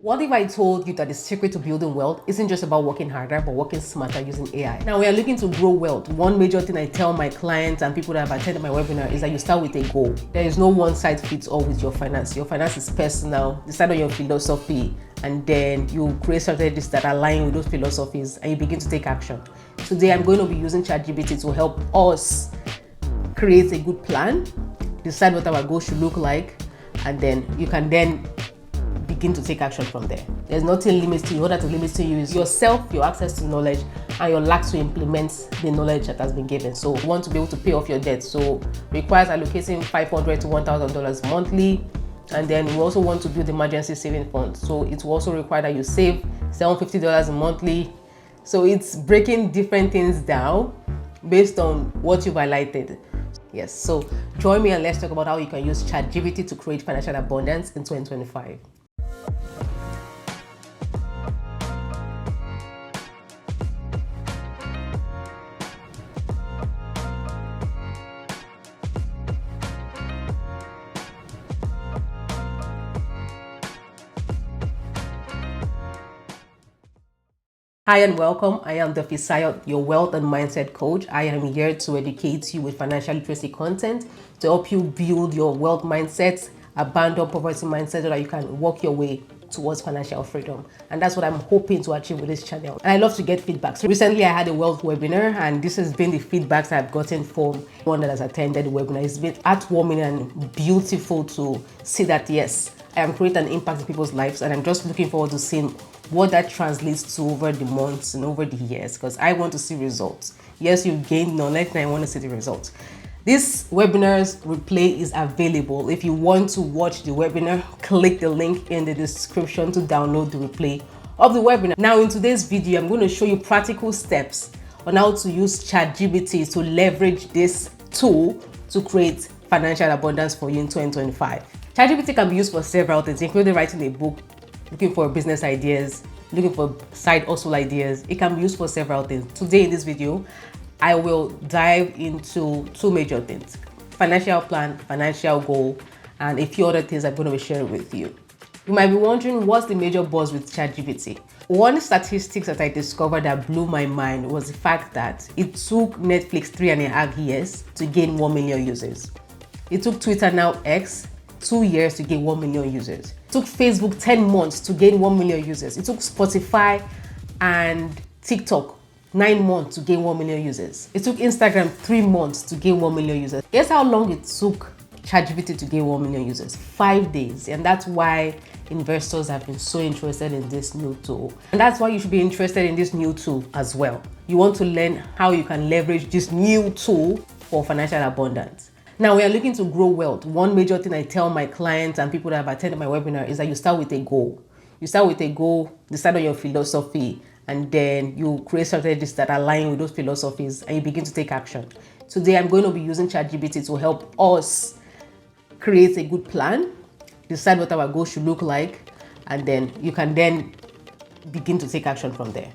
What if I told you that the secret to building wealth isn't just about working harder, but working smarter using AI? Now, we are looking to grow wealth. One major thing I tell my clients and people that have attended my webinar is that you start with a goal. There is no one size fits all with your finance. Your finance is personal. Decide on your philosophy, and then you create strategies that align with those philosophies, and you begin to take action. Today, I'm going to be using ChatGPT to help us create a good plan, decide what our goal should look like, and then you can then begin to take action from there. There's nothing limiting you. All that limits you is yourself, your access to knowledge, and your lack to implement the knowledge that has been given. So you want to be able to pay off your debt. So requires allocating $500 to $1,000 monthly. And then we also want to build emergency saving fund. So it will also require that you save $750 monthly. So it's breaking different things down based on what you've highlighted. Yes, so join me and let's talk about how you can use ChatGPT to create financial abundance in 2025. Hi and welcome. I am the Fisayo, your wealth and mindset coach. I am here to educate you with financial literacy content to help you build your wealth mindset, abandon poverty mindset so that you can work your way towards financial freedom. And that's what I'm hoping to achieve with this channel. And I love to get feedback. So recently I had a wealth webinar, and this has been the feedbacks I've gotten from one that has attended the webinar. It's been heartwarming and beautiful to see that, yes, I am creating an impact in people's lives, and I'm just looking forward to seeing what that translates to over the months and over the years, because I want to see results. Yes, you've gained knowledge, and I want to see the results. This webinar's replay is available. If you want to watch the webinar, click the link in the description to download the replay of the webinar. Now, in today's video, I'm going to show you practical steps on how to use ChatGPT to leverage this tool to create financial abundance for you in 2025. ChatGPT can be used for several things, including writing a book, looking for business ideas, looking for side hustle ideas. It can be used for several things. Today in this video, I will dive into two major things: financial plan, financial goal, and a few other things I'm going to be sharing with you. You might be wondering, what's the major buzz with ChatGPT? One statistics that I discovered that blew my mind was the fact that it took Netflix 3.5 years to gain 1 million users. It took Twitter, now X, 2 years to gain 1 million users. It took Facebook 10 months to gain 1 million users. It took Spotify and TikTok 9 months to gain 1 million users. It took Instagram 3 months to gain 1 million users. Guess how long it took ChatGPT to gain 1 million users? 5 days. And that's why investors have been so interested in this new tool. And that's why you should be interested in this new tool as well. You want to learn how you can leverage this new tool for financial abundance. Now, we are looking to grow wealth. One major thing I tell my clients and people that have attended my webinar is that you start with a goal. You start with a goal, decide on your philosophy, and then you create strategies that align with those philosophies, and you begin to take action. Today, I'm going to be using ChatGPT to help us create a good plan, decide what our goal should look like, and then you can then begin to take action from there.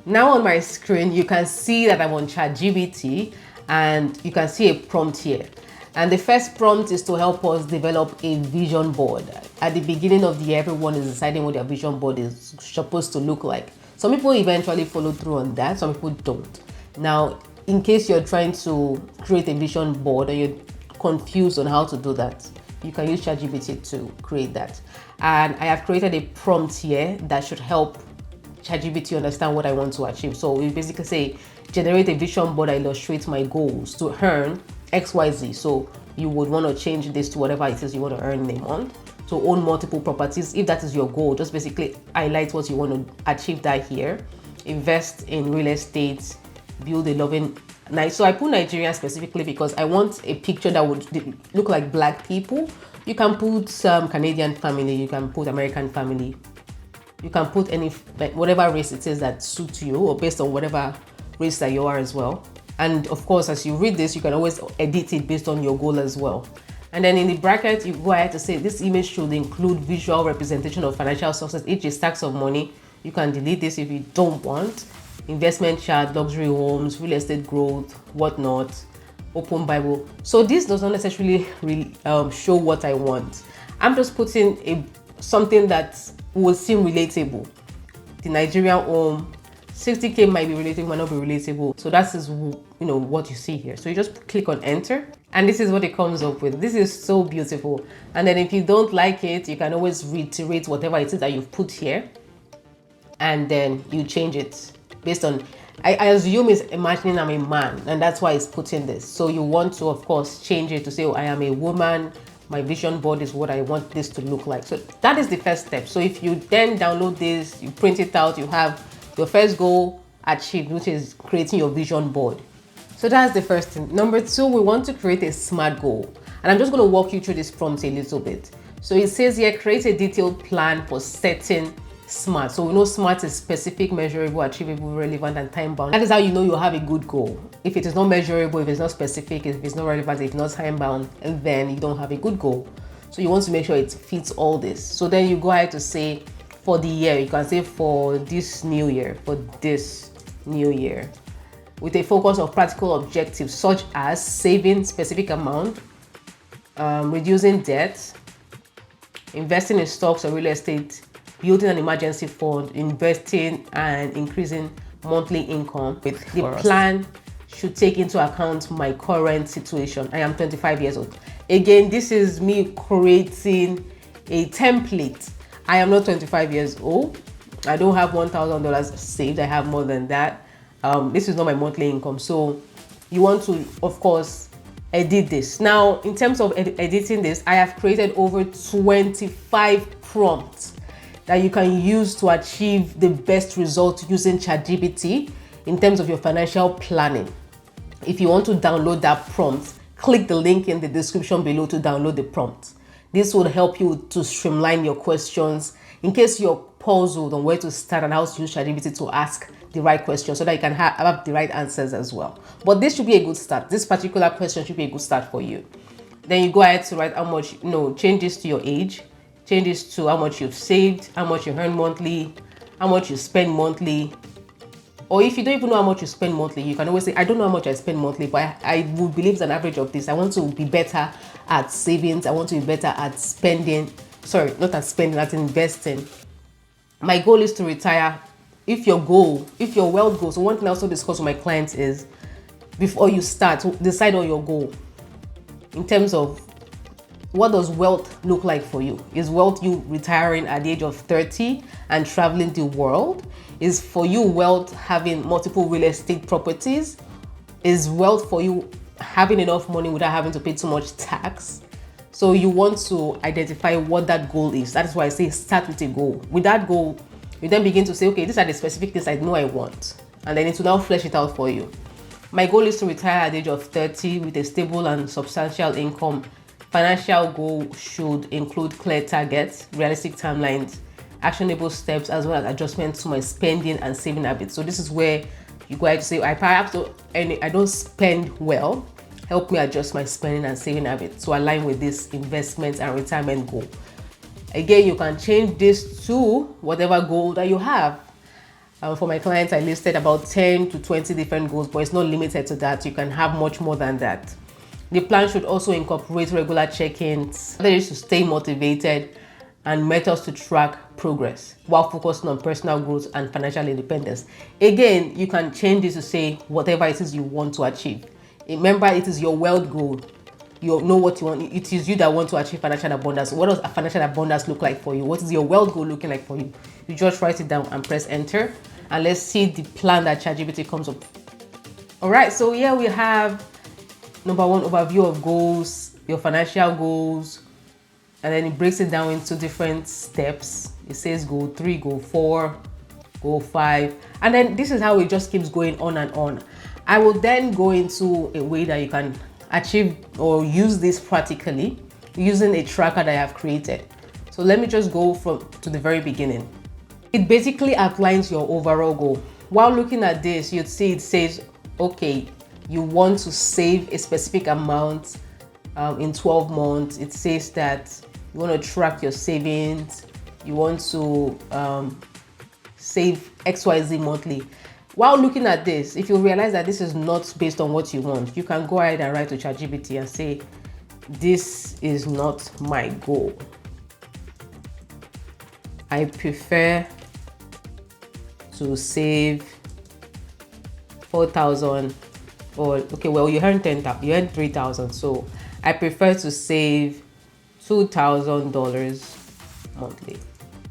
Now on my screen, you can see that I'm on ChatGPT, and you can see a prompt here. And the first prompt is to help us develop a vision board. At the beginning of the year, everyone is deciding what their vision board is supposed to look like. Some people eventually follow through on that, some people don't. Now, in case you're trying to create a vision board and you're confused on how to do that, you can use ChatGPT to create that. And I have created a prompt here that should help ChatGPT understand what I want to achieve. So we basically say, generate a vision board that illustrates my goals to earn XYZ. So you would want to change this to whatever it is you want to earn in a month. So own multiple properties. If that is your goal, just basically highlight what you want to achieve that here. Invest in real estate, build a loving nice. So I put Nigeria specifically because I want a picture that would look like Black people. You can put some Canadian family, you can put American family, you can put any whatever race it is that suits you, or based on whatever race that you are as well. And of course, as you read this, you can always edit it based on your goal as well. And then in the bracket, you go ahead to say this image should include visual representation of financial success, e.g. stacks of money. You can delete this if you don't want. Investment chart, luxury homes, real estate growth, whatnot, open Bible. So this does not necessarily show what I want. I'm just putting a something that will seem relatable. The Nigerian home, 60K might be relatable, might not be relatable. So that is, what you see here. So you just click on enter, and this is what it comes up with. This is so beautiful. And then if you don't like it, you can always reiterate whatever it is that you've put here, and then you change it based on, I assume it's imagining I'm a man, and that's why it's putting this. So you want to, of course, change it to say, oh, I am a woman. My vision board is what I want this to look like. So that is the first step. So if you then download this, you print it out, you have your first goal achieved, which is creating your vision board. So that's the first thing. Number two, we want to create a SMART goal. And I'm just going to walk you through this prompt a little bit. So it says here, create a detailed plan for setting SMART. So we know SMART is specific, measurable, achievable, relevant, and time bound. That is how you know you have a good goal. If it is not measurable, if it's not specific, if it's not relevant, if it's not time bound, then you don't have a good goal. So you want to make sure it fits all this. So then you go ahead to say for the year, you can say for this new year, with a focus on practical objectives such as saving specific amount, reducing debt, investing in stocks or real estate, building an emergency fund, investing and increasing monthly income. The plan should take into account my current situation. I am 25 years old. Again, this is me creating a template. I am not 25 years old. I don't have $1,000 saved. I have more than that. This is not my monthly income. So you want to, of course, edit this. Now, in terms of editing this, I have created over 25 prompts that you can use to achieve the best result using ChatGPT in terms of your financial planning. If you want to download that prompt, click the link in the description below to download the prompt. This will help you to streamline your questions in case you're puzzled on where to start and how to use ChatGPT to ask the right question so that you can have the right answers as well. But this should be a good start. This particular question should be a good start for you. Then you go ahead to write how much, change this to your age, change this to how much you've saved, how much you earn monthly, how much you spend monthly. Or if you don't even know how much you spend monthly, you can always say, I don't know how much I spend monthly, but I would believe it's an average of this. I want to be better at savings. I want to be better at spending. Sorry, not at spending, at investing. My goal is to retire. If your wealth goal, so one thing I also discuss with my clients is, before you start, decide on your goal in terms of what does wealth look like for you. Is wealth you retiring at the age of 30 and traveling the world? Is for you wealth having multiple real estate properties? Is wealth for you having enough money without having to pay too much tax? So you want to identify what that goal is. That is why I say start with a goal. With that goal, you then begin to say, okay, these are the specific things I know I want. And then it will now flesh it out for you. My goal is to retire at the age of 30 with a stable and substantial income. Financial goal should include clear targets, realistic timelines, actionable steps, as well as adjustments to my spending and saving habits. So this is where you go ahead to say, I don't spend well. Help me adjust my spending and saving habits to align with this investment and retirement goal. Again, you can change this to whatever goal that you have. For my clients, I listed about 10 to 20 different goals, but it's not limited to that. You can have much more than that. The plan should also incorporate regular check-ins, strategies to stay motivated, and methods to track progress while focusing on personal growth and financial independence. Again, you can change this to say whatever it is you want to achieve. Remember, it is your wealth goal. You know what you want. It is you that want to achieve financial abundance. What does financial abundance look like for you? What is your wealth goal looking like for you? You just write it down and press enter. And let's see the plan that ChatGPT comes up. All right, so here we have number one, overview of goals, your financial goals, and then it breaks it down into different steps. It says goal 3, goal 4, goal 5, and then this is how it just keeps going on and on. I will then go into a way that you can achieve or use this practically using a tracker that I have created. So let me just go to the very beginning. It basically outlines your overall goal. While looking at this, you'd see it says, okay, you want to save a specific amount in 12 months. It says that you want to track your savings. You want to save XYZ monthly. While looking at this, if you realize that this is not based on what you want, you can go ahead and write to ChatGPT and say, this is not my goal. I prefer to save 4,000, or okay, well, you earn 10,000, you earn 3,000, so I prefer to save $2,000 monthly. What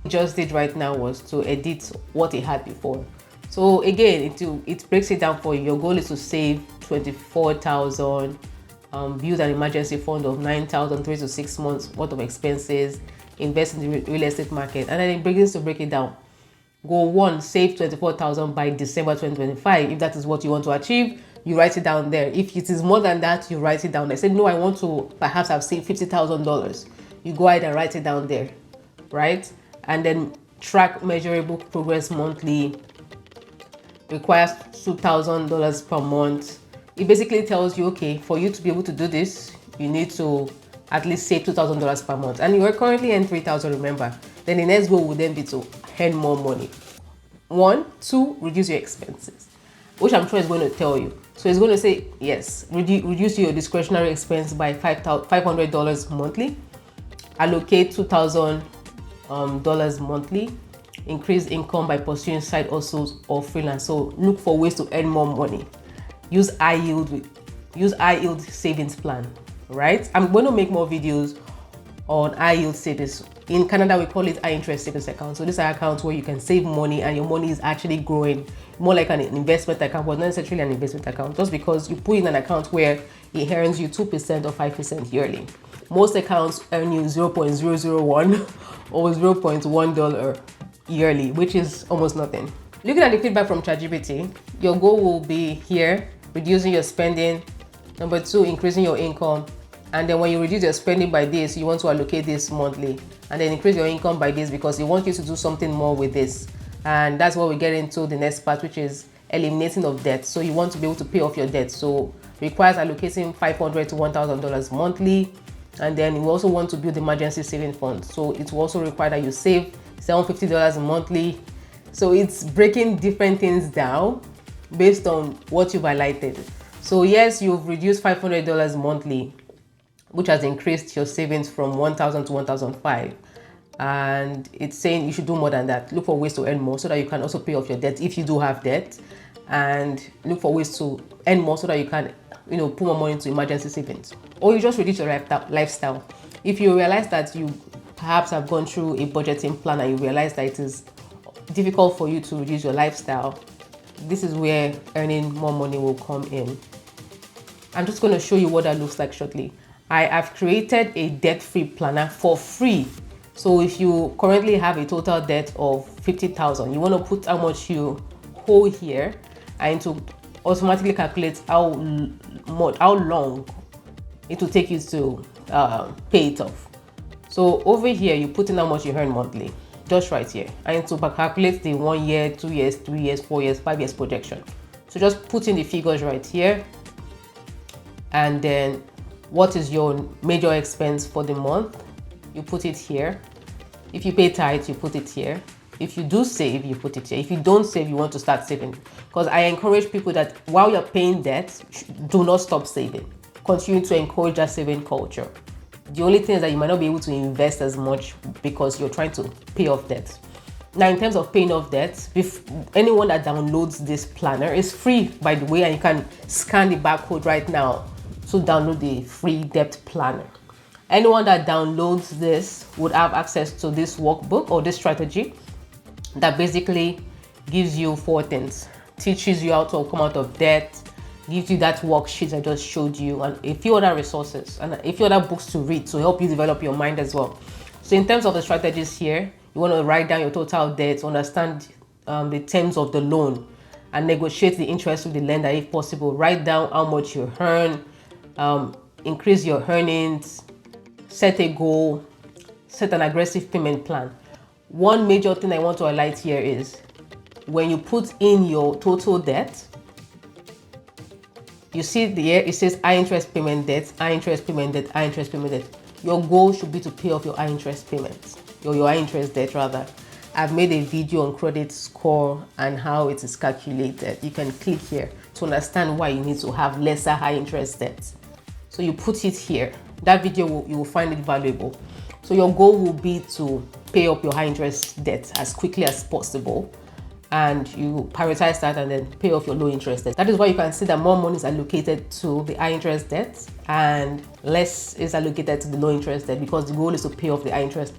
I just did right now was to edit what it had before. So again, it breaks it down for you. Your goal is to save 24,000, build an emergency fund of 9,000, 3 to 6 months worth of expenses, invest in the real estate market, and then it begins to break it down. Goal 1, save 24,000 by December 2025. If that is what you want to achieve, you write it down there. If it is more than that, you write it down there. Say, no, I want to perhaps have saved $50,000. You go ahead and write it down there, right? And then track measurable progress monthly. Requires $2,000 per month. It basically tells you, okay, for you to be able to do this, you need to at least save $2,000 per month. And you are currently earning 3,000, remember. Then the next goal would then be to earn more money. 1, 2, reduce your expenses, which I'm sure is going to tell you. So it's going to say, yes, reduce your discretionary expense by $500 monthly. Allocate $2,000 monthly. Increase income by pursuing side hustles or freelance. So look for ways to earn more money. Use high yield savings plan, right? I'm going to make more videos on high yield savings. In Canada, we call it high interest savings account. So these are accounts where you can save money and your money is actually growing, more like an investment account, but not necessarily an investment account, just because you put in an account where it earns you 2% or 5% yearly. Most accounts earn you 0.001 or $0.1 yearly, which is almost nothing. Looking at the feedback from ChatGPT, your goal will be here, reducing your spending. Number 2, increasing your income. And then when you reduce your spending by this, you want to allocate this monthly, and then increase your income by this because you want you to do something more with this. And that's what we get into the next part, which is eliminating of debt. So you want to be able to pay off your debt. So requires allocating $500 to $1,000 monthly. And then you also want to build emergency saving fund. So it will also require that you save $750 monthly. So it's breaking different things down based on what you've highlighted. So yes, you've reduced $500 monthly, which has increased your savings from 1,000 to 1,005. And it's saying you should do more than that. Look for ways to earn more so that you can also pay off your debt if you do have debt, and look for ways to earn more so that you can, put more money into emergency savings. Or you just reduce your lifestyle. If you realize that you perhaps have gone through a budgeting plan and you realize that it is difficult for you to reduce your lifestyle, this is where earning more money will come in. I'm just going to show you what that looks like shortly. I have created a debt-free planner for free. So if you currently have a total debt of 50,000, you want to put how much you owe here, and to automatically calculate how long it will take you to pay it off. So over here, you put in how much you earn monthly, just right here, and to calculate the 1 year, 2 years, 3 years, 4 years, 5 years projection. So just put in the figures right here, and then what is your major expense for the month? You put it here. If you pay tithe, you put it here. If you do save, you put it here. If you don't save, you want to start saving. Because I encourage people that while you're paying debt, do not stop saving. Continue to encourage that saving culture. The only thing is that you might not be able to invest as much because you're trying to pay off debt. Now, in terms of paying off debt, if anyone that downloads this planner, is free, by the way, and you can scan the barcode right now to download the free debt planner. Anyone that downloads this would have access to this workbook or this strategy that basically gives you 4 things. Teaches you how to come out of debt, gives you that worksheet I just showed you, and a few other resources and a few other books to read to help you develop your mind as well. So in terms of the strategies here, you want to write down your total debt, understand the terms of the loan, and negotiate the interest with the lender if possible. Write down how much you earn, increase your earnings, set a goal, set an aggressive payment plan. One major thing I want to highlight here is when you put in your total debt, you see here it says high interest payment debt, high interest payment debt, high interest payment debt. Your goal should be to pay off your high interest payments, or your high interest debt rather. I've made a video on credit score and how it is calculated. You can click here to understand why you need to have lesser high interest debt. So you put it here. That video, you will find it valuable. So your goal will be to pay up your high interest debt as quickly as possible, and you prioritize that and then pay off your low interest debt. That is why you can see that more money is allocated to the high interest debt and less is allocated to the low interest debt, because the goal is to pay off the high interest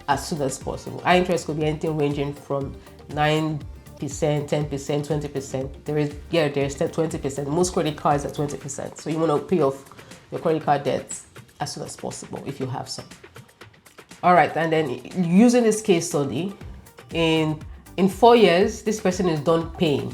as soon as possible. High interest could be anything ranging from 9%, 10%, 20%. There's 20%. Most credit cards are 20%. So you want to pay off your credit card debt as soon as possible if you have some. All right, and then using this case study, in 4 years, this person is done paying.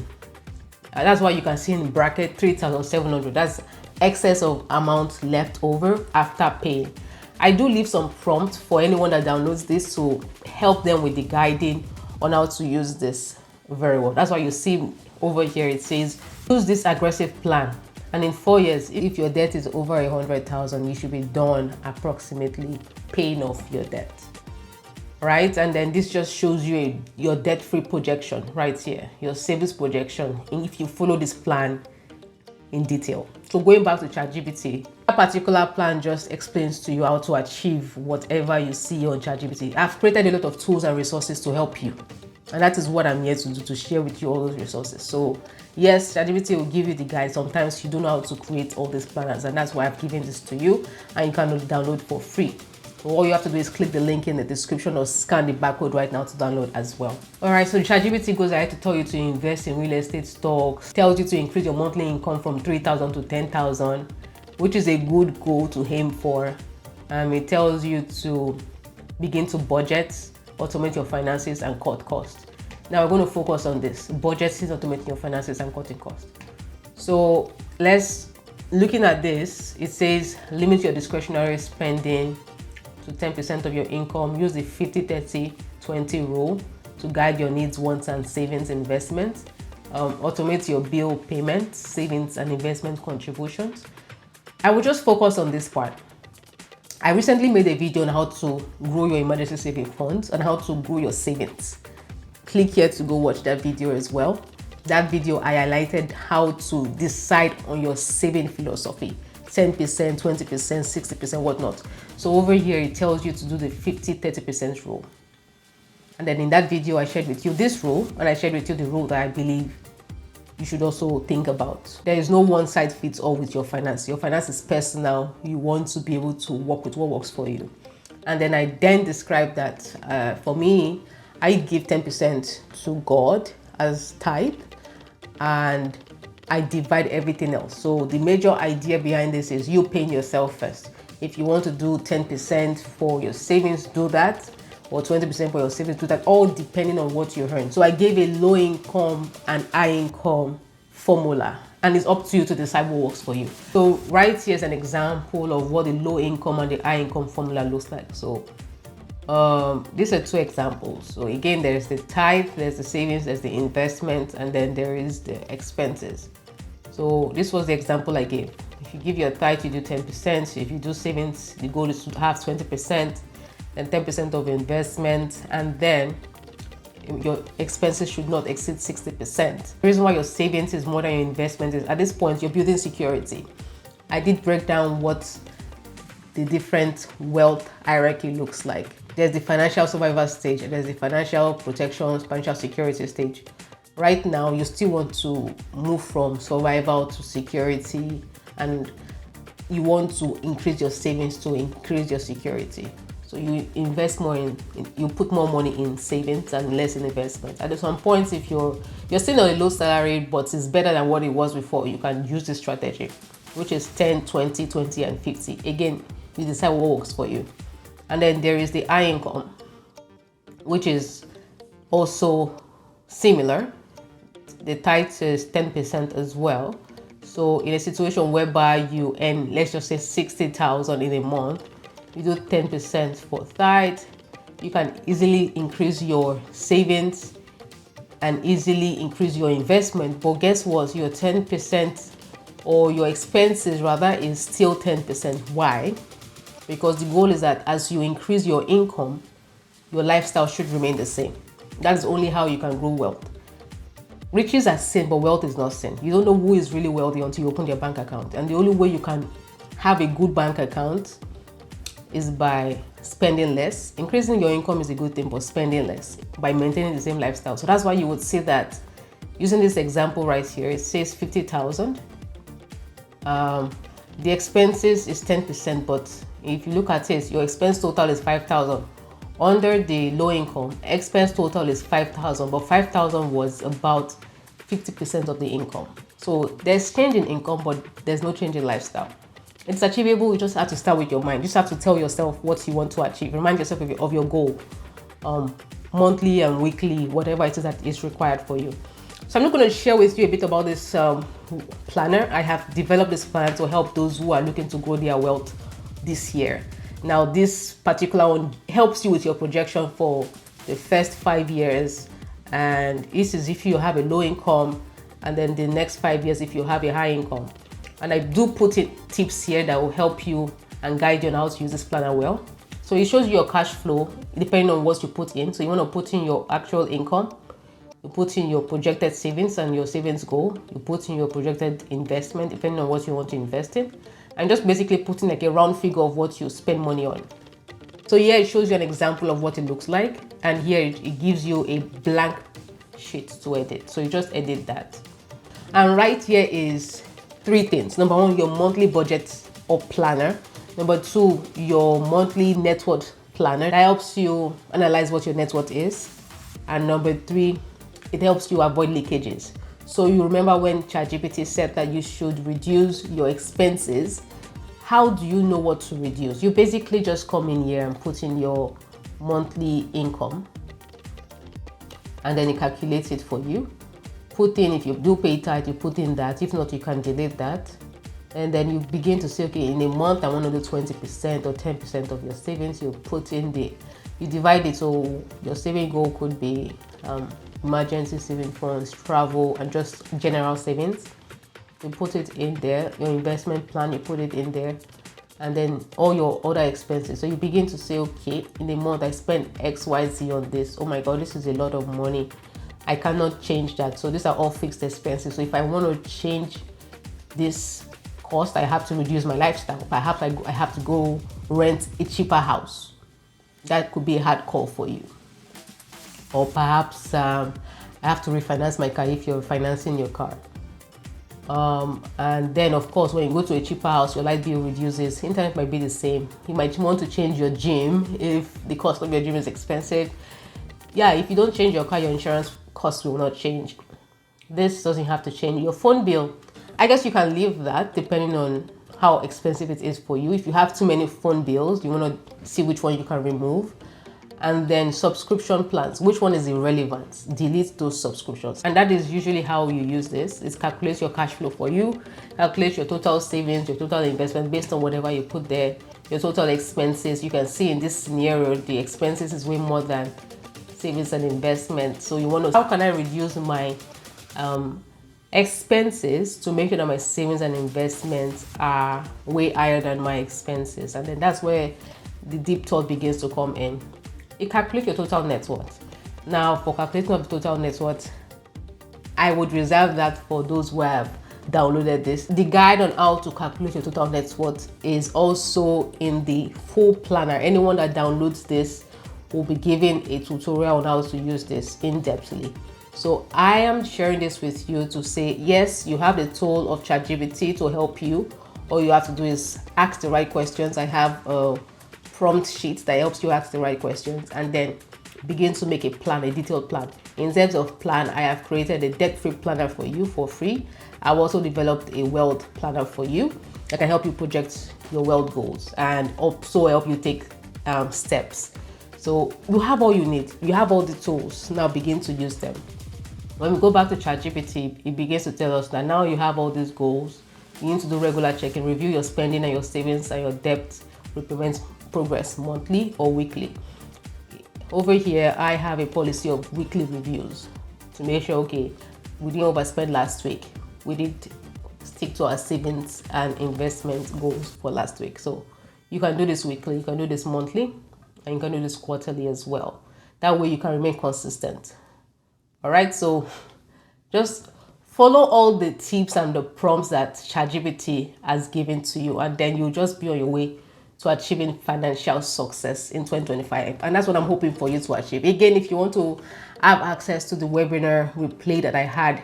And that's why you can see in bracket 3,700. That's excess of amount left over after paying. I do leave some prompts for anyone that downloads this to help them with the guiding on how to use this very well. That's why you see over here it says use this aggressive plan, and in 4 years, if your debt is over 100,000, you should be done approximately paying off your debt, right? And then this just shows you your debt-free projection right here, your savings projection, if you follow this plan in detail. So going back to ChatGPT, that particular plan just explains to you how to achieve whatever you see on ChatGPT. I've created a lot of tools and resources to help you, and that is what I'm here to do, to share with you all those resources. So yes, ChatGPT will give you the guide. Sometimes you don't know how to create all these planners, and that's why I've given this to you, and you can download for free. All you have to do is click the link in the description or scan the barcode right now to download as well. All right, so ChatGPT goes ahead to tell you to invest in real estate stocks, tells you to increase your monthly income from 3,000 to 10,000, which is a good goal to aim for. It tells you to begin to budget, automate your finances, and cut costs. Now we're going to focus on this: budgeting, automating your finances, and cutting costs. So looking at this, it says limit your discretionary spending to 10% of your income. Use the 50-30-20 rule to guide your needs, wants, and savings investments. Automate your bill payments, savings, and investment contributions. I will just focus on this part. I recently made a video on how to grow your emergency saving funds and how to grow your savings. Click here to go watch that video as well. That video, I highlighted how to decide on your saving philosophy: 10%, 20%, 60%, whatnot. So over here, it tells you to do the 50-30% rule. And then in that video, I shared with you this rule, and I shared with you the rule that I believe you should also think about. There is no one size fits all with your finance. Your finance is personal. You want to be able to work with what works for you. And then I described that for me, I give 10% to God as tithe, and I divide everything else. So the major idea behind this is you paying yourself first. If you want to do 10% for your savings, do that, or 20% for your savings, do that, all depending on what you earn. So I gave a low income and high income formula, and it's up to you to decide what works for you. So right here is an example of what the low income and the high income formula looks like. So these are two examples. So again, there's the tithe, there's the savings, there's the investment, and then there is the expenses. So this was the example I gave. If you give your tithe, you do 10%. If you do savings, the goal is to have 20%, then 10% of investment, and then your expenses should not exceed 60%. The reason why your savings is more than your investment is at this point, you're building security. I did break down what the different wealth hierarchy looks like. There's the financial survival stage, and there's the financial protection, financial security stage. Right now, you still want to move from survival to security, and you want to increase your savings to increase your security. So you invest more you put more money in savings and less in investment. At some point, if you're still on a low salary, but it's better than what it was before, you can use this strategy, which is 10, 20, 20, and 50. Again, you decide what works for you. And then there is the high income, which is also similar. The tithe is 10% as well. So in a situation whereby you earn, let's just say 60,000 in a month, you do 10% for tithe, you can easily increase your savings and easily increase your investment. But guess what? Your 10% or your expenses rather is still 10%. Why? Because the goal is that as you increase your income, your lifestyle should remain the same. That's only how you can grow wealth. Riches are sin, but wealth is not sin. You don't know who is really wealthy until you open your bank account. And the only way you can have a good bank account is by spending less. Increasing your income is a good thing, but spending less by maintaining the same lifestyle. So that's why you would see that using this example right here, it says 50,000. The expenses is 10%, but if you look at it, your expense total is 5,000. Under the low income, expense total is 5,000, but 5,000 was about 50% of the income. So there's change in income, but there's no change in lifestyle. It's achievable. You just have to start with your mind. You just have to tell yourself what you want to achieve. Remind yourself of your goal, monthly and weekly, whatever it is that is required for you. So I'm not going to share with you a bit about this planner. I have developed this plan to help those who are looking to grow their wealth this year. Now, this particular one helps you with your projection for the first 5 years. And this is if you have a low income, and then the next 5 years if you have a high income. And I do put tips here that will help you and guide you on how to use this planner well. So it shows you your cash flow depending on what you put in. So you want to put in your actual income, you put in your projected savings and your savings goal, you put in your projected investment depending on what you want to invest in, and just basically put in like a round figure of what you spend money on. So here it shows you an example of what it looks like, and here it gives you a blank sheet to edit. So you just edit that. And right here is 3 things. Number 1, your monthly budget or planner. Number 2, your monthly net worth planner that helps you analyze what your net worth is. And number 3, it helps you avoid leakages. So you remember when ChatGPT said that you should reduce your expenses. How do you know what to reduce? You basically just come in here and put in your monthly income, and then it calculates it for you. Put in, if you do pay tithe, you put in that. If not, you can delete that. And then you begin to say, okay, in a month, I want to do 20% or 10% of your savings. You put in you divide it. So your saving goal could be emergency saving funds, travel, and just general savings. You put it in there. Your investment plan, you put it in there. And then all your other expenses. So you begin to say, okay, in a month, I spend XYZ on this. Oh my God, this is a lot of money. I cannot change that. So these are all fixed expenses. So if I want to change this cost, I have to reduce my lifestyle. Perhaps I have to go rent a cheaper house. That could be a hard call for you. Or perhaps I have to refinance my car if you're financing your car. And then of course, when you go to a cheaper house, your light bill reduces. Internet might be the same. You might want to change your gym if the cost of your gym is expensive. Yeah, if you don't change your car, your insurance costs will not change. This doesn't have to change. Your phone bill, I guess you can leave that depending on how expensive it is for you. If you have too many phone bills, you want to see which one you can remove. And then subscription plans, which one is irrelevant? Delete those subscriptions. And that is usually how you use this. It calculates your cash flow for you, calculates your total savings, your total investment based on whatever you put there, your total expenses. You can see in this scenario, the expenses is way more than savings and investment. So you want to, how can I reduce my expenses to make sure that my savings and investments are way higher than my expenses? And then that's where the deep thought begins to come in. It calculates your total net worth. Now, for calculating of the total net worth, I would reserve that for those who have downloaded this. The guide on how to calculate your total net worth is also in the full planner. Anyone that downloads this will be given a tutorial on how to use this in-depthly. So I am sharing this with you to say, yes, you have the tool of ChatGPT to help you. All you have to do is ask the right questions. I have a prompt sheet that helps you ask the right questions, and then begin to make a plan, a detailed plan. In terms of plan, I have created a debt-free planner for you for free. I've also developed a wealth planner for you that can help you project your wealth goals and also help you take steps. So you have all you need. You have all the tools. Now begin to use them. When we go back to ChatGPT, it begins to tell us that now you have all these goals. You need to do regular checking, review your spending and your savings and your debt repayment progress monthly or weekly. Over here, I have a policy of weekly reviews to make sure, okay, we didn't overspend last week. We did stick to our savings and investment goals for last week. So you can do this weekly, you can do this monthly, and you can do this quarterly as well. That way you can remain consistent. All right, so just follow all the tips and the prompts that ChatGPT has given to you, and then you'll just be on your way to achieving financial success in 2025. And that's what I'm hoping for you to achieve. Again, if you want to have access to the webinar replay that I had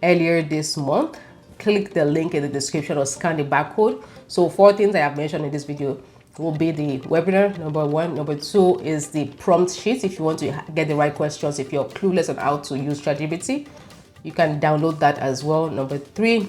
earlier this month, click the link in the description or scan the barcode. So 4 things I have mentioned in this video will be the webinar, number 1. Number 2 is the prompt sheet. If you want to get the right questions, if you're clueless on how to use ChatGPT, you can download that as well. Number 3,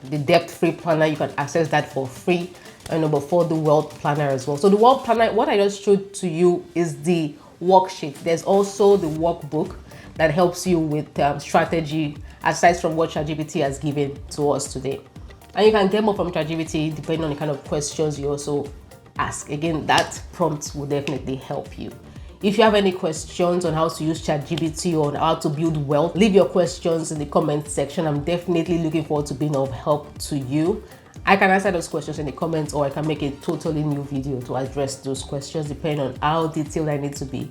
the debt-free planner, you can access that for free. And number 4, the wealth planner as well. So the wealth planner, what I just showed to you is the worksheet. There's also the workbook that helps you with strategy, aside from what ChatGPT has given to us today. And you can get more from ChatGPT depending on the kind of questions you also ask. Again, that prompt will definitely help you. If you have any questions on how to use ChatGPT or on how to build wealth, leave your questions in the comment section. I'm definitely looking forward to being of help to you. I can answer those questions in the comments, or I can make a totally new video to address those questions depending on how detailed I need to be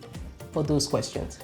for those questions.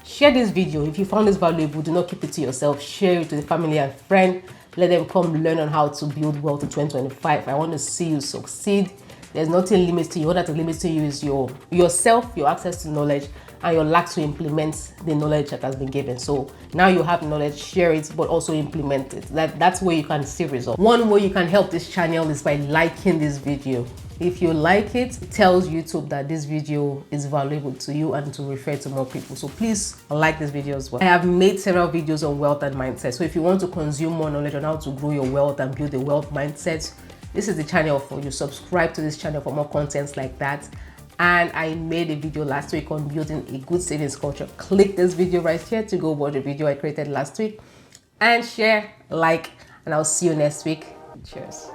Share this video. If you found this valuable, do not keep it to yourself. Share it to the family and friend. Let them come learn on how to build wealth in 2025. I want to see you succeed. There's nothing limits to you. All that limits to you is yourself, your access to knowledge, and your lack to implement the knowledge that has been given. So now you have knowledge, share it, but also implement it. That's where you can see results. One way you can help this channel is by liking this video. If you like it, it tells YouTube that this video is valuable to you and to refer to more people. So please like this video as well. I have made several videos on wealth and mindset. So if you want to consume more knowledge on how to grow your wealth and build a wealth mindset, this is the channel for you. Subscribe to this channel for more contents like that. And I made a video last week on building a good savings culture. Click this video right here to go watch the video I created last week and share, like, and I'll see you next week. Cheers.